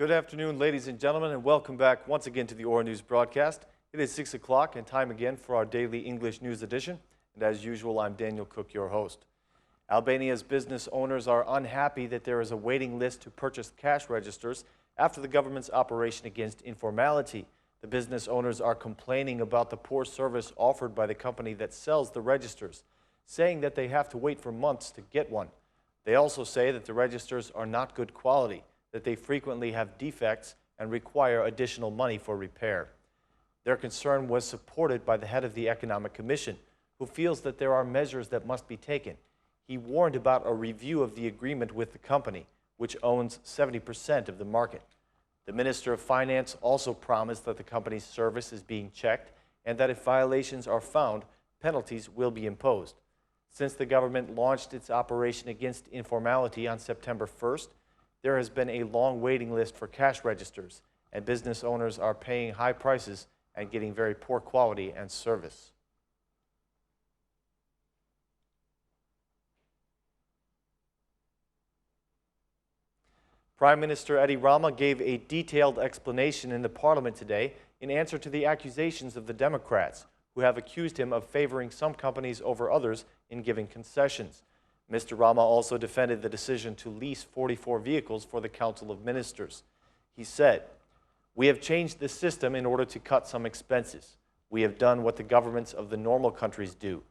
Good afternoon, ladies and gentlemen, and welcome back once again to the Ora News broadcast. It is 6 o'clock and time again for our daily English news edition. And as usual, I'm Daniel Cook, your host. Albania's business owners are unhappy that there is a waiting list to purchase cash registers after the government's operation against informality. The business owners are complaining about the poor service offered by the company that sells the registers, saying that they have to wait for months to get one. They also say that the registers are not good quality, that they frequently have defects and require additional money for repair. Their concern was supported by the head of the Economic Commission, who feels that there are measures that must be taken. He warned about a review of the agreement with the company, which owns 70% of the market. The Minister of Finance also promised that the company's service is being checked and that if violations are found, penalties will be imposed. Since the government launched its operation against informality on September 1st, there has been a long waiting list for cash registers, and business owners are paying high prices and getting very poor quality and service. Prime Minister Rama gave a detailed explanation in the parliament today in answer to the accusations of the Democrats, who have accused him of favoring some companies over others in giving concessions. Mr. Rama also defended the decision to lease 44 vehicles for the Council of Ministers. He said, "We have changed the system in order to cut some expenses. We have done what the governments of the normal countries do.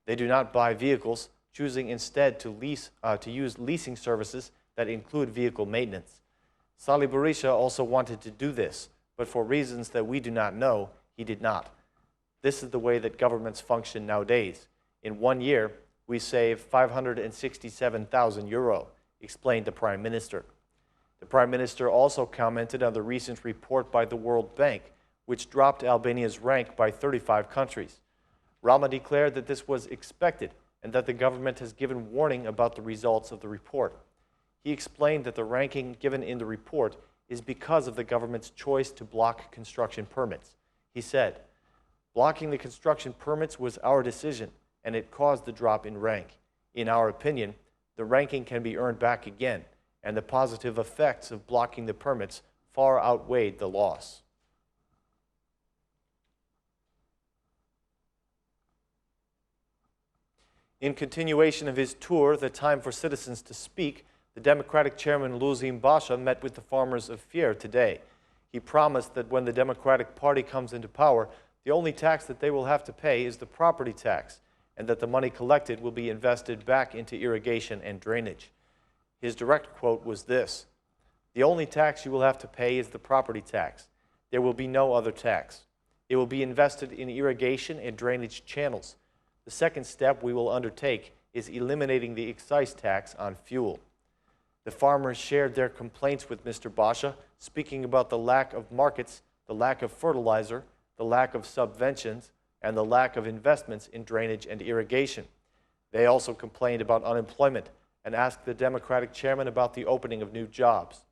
They do not buy vehicles, choosing instead to use leasing services that include vehicle maintenance. PM Berisha also wanted to do this, but for reasons that we do not know, he did not. This is the way that governments function nowadays. In 1 year, we save €567,000, explained the Prime Minister. The Prime Minister also commented on the recent report by the World Bank, which dropped Albania's rank by 35 countries. Rama declared that this was expected and that the government has given warning about the results of the report. He explained that the ranking given in the report is because of the government's choice to block construction permits. He said, "Blocking the construction permits was our decision, and it caused the drop in rank. In our opinion, the ranking can be earned back again, and the positive effects of blocking the permits far outweighed the loss." In continuation of his tour, The Time for Citizens to Speak, the Democratic chairman Basha met with the farmers of Fier today. He promised that when the Democratic Party comes into power, the only tax that they will have to pay is the property tax, and that the money collected will be invested back into irrigation and drainage. His direct quote was this: "The only tax you will have to pay is the property tax. There will be no other tax. It will be invested in irrigation and drainage channels. The second step we will undertake is eliminating the excise tax on fuel." The farmers shared their complaints with Mr. Basha, speaking about the lack of markets, the lack of fertilizer, the lack of subventions, and the lack of investments in drainage and irrigation. They also complained about unemployment and asked the Democratic chairman about the opening of new jobs.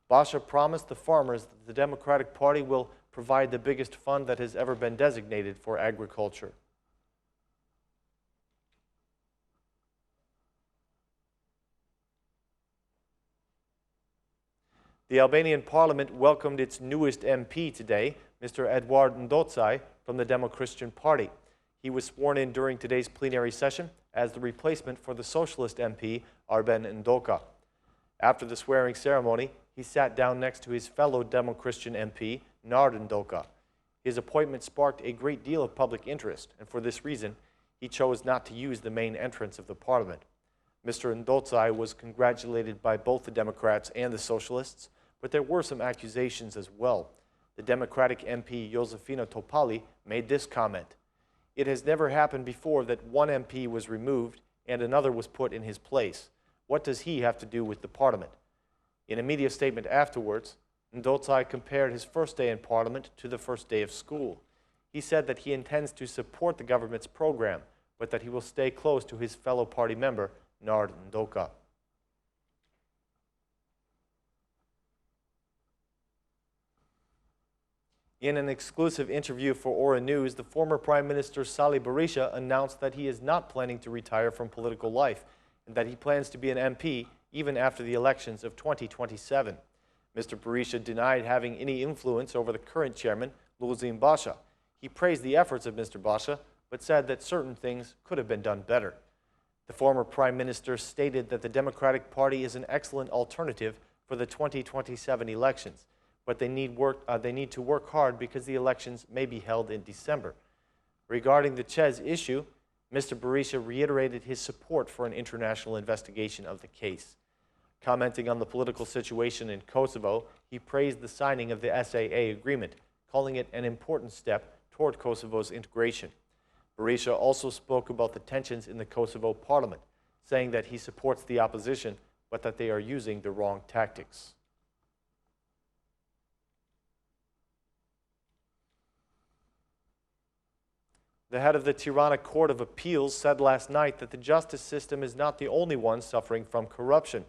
Basha promised the farmers that the Democratic Party will provide the biggest fund that has ever been designated for agriculture. The Albanian parliament welcomed its newest MP today, Mr. Eduard Ndocaj from the Demo-Christian Party. He was sworn in during today's plenary session as the replacement for the socialist MP, Eduard Ndocaj. After the swearing ceremony, he sat down next to his fellow Demo-Christian MP, Eduard Ndocaj. His appointment sparked a great deal of public interest, and for this reason, he chose not to use the main entrance of the parliament. Mr. Ndocaj was congratulated by both the Democrats and the socialists, but there were some accusations as well. The Democratic MP Josefina Topali made this comment: "It has never happened before that one MP was removed and another was put in his place. What does he have to do with the parliament?" In a media statement afterwards, Ndocaj compared his first day in parliament to the first day of school. He said that he intends to support the government's program, but that he will stay close to his fellow party member, Eduard Ndocaj. In an exclusive interview for Ora News, the former Prime Minister PM Berisha announced that he is not planning to retire from political life and that he plans to be an MP even after the elections of 2027. Mr. Berisha denied having any influence over the current chairman, Basha. He praised the efforts of Mr. Basha, but said that certain things could have been done better. The former Prime Minister stated that the Democratic Party is an excellent alternative for the 2027 elections, but they need to work hard because the elections may be held in December. Regarding the Chez issue, Mr. Berisha reiterated his support for an international investigation of the case. Commenting on the political situation in Kosovo, he praised the signing of the SAA agreement, calling it an important step toward Kosovo's integration. Berisha also spoke about the tensions in the Kosovo parliament, saying that he supports the opposition, but that they are using the wrong tactics. The head of the Tirana Court of Appeals said last night that the justice system is not the only one suffering from corruption.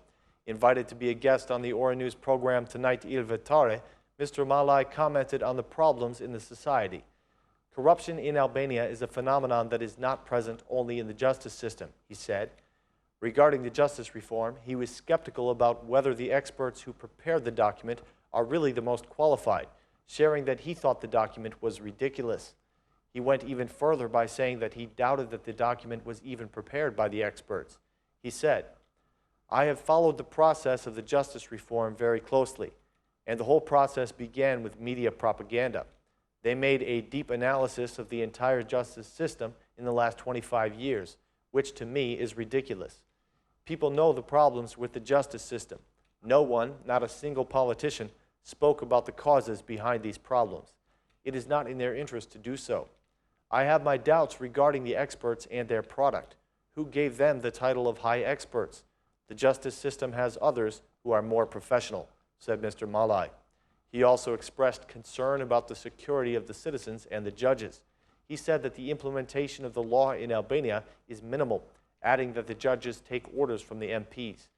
Invited to be a guest on the Ora News program Tonight Il Vetare, Mr. Malai commented on the problems in the society. Corruption in Albania is a phenomenon that is not present only in the justice system, he said. Regarding the justice reform, he was skeptical about whether the experts who prepared the document are really the most qualified, sharing that he thought the document was ridiculous. He went even further by saying that he doubted that the document was even prepared by the experts. He said, "I have followed the process of the justice reform very closely, and the whole process began with media propaganda. They made a deep analysis of the entire justice system in the last 25 years, which to me is ridiculous. People know the problems with the justice system. No one, not a single politician, spoke about the causes behind these problems. It is not in their interest to do so. I have my doubts regarding the experts and their product. Who gave them the title of high experts? The justice system has others who are more professional," said Mr. Malai. He also expressed concern about the security of the citizens and the judges. He said that the implementation of the law in Albania is minimal, adding that the judges take orders from the MPs.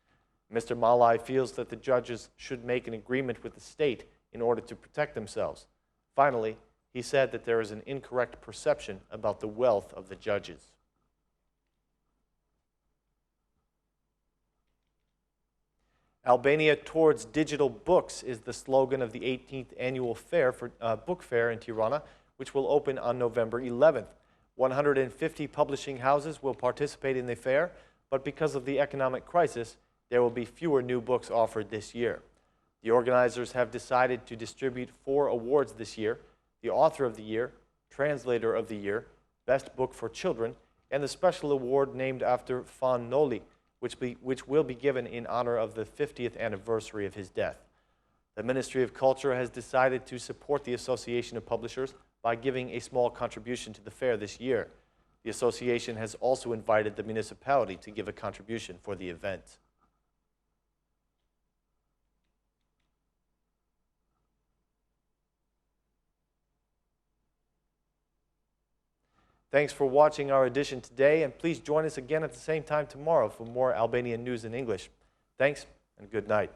Mr. Malai feels that the judges should make an agreement with the state in order to protect themselves. Finally, he said that there is an incorrect perception about the wealth of the judges. Albania towards digital books is the slogan of the 18th annual book fair in Tirana, which will open on November 11th. 150 publishing houses will participate in the fair, but because of the economic crisis, there will be fewer new books offered this year. The organizers have decided to distribute 4 awards this year: the Author of the Year, Translator of the Year, Best Book for Children, and the special award named after Fan Noli, which will be given in honor of the 50th anniversary of his death. The Ministry of Culture has decided to support the Association of Publishers by giving a small contribution to the fair this year. The association has also invited the municipality to give a contribution for the event. Thanks for watching our edition today, and please join us again at the same time tomorrow for more Albanian news in English. Thanks, and good night.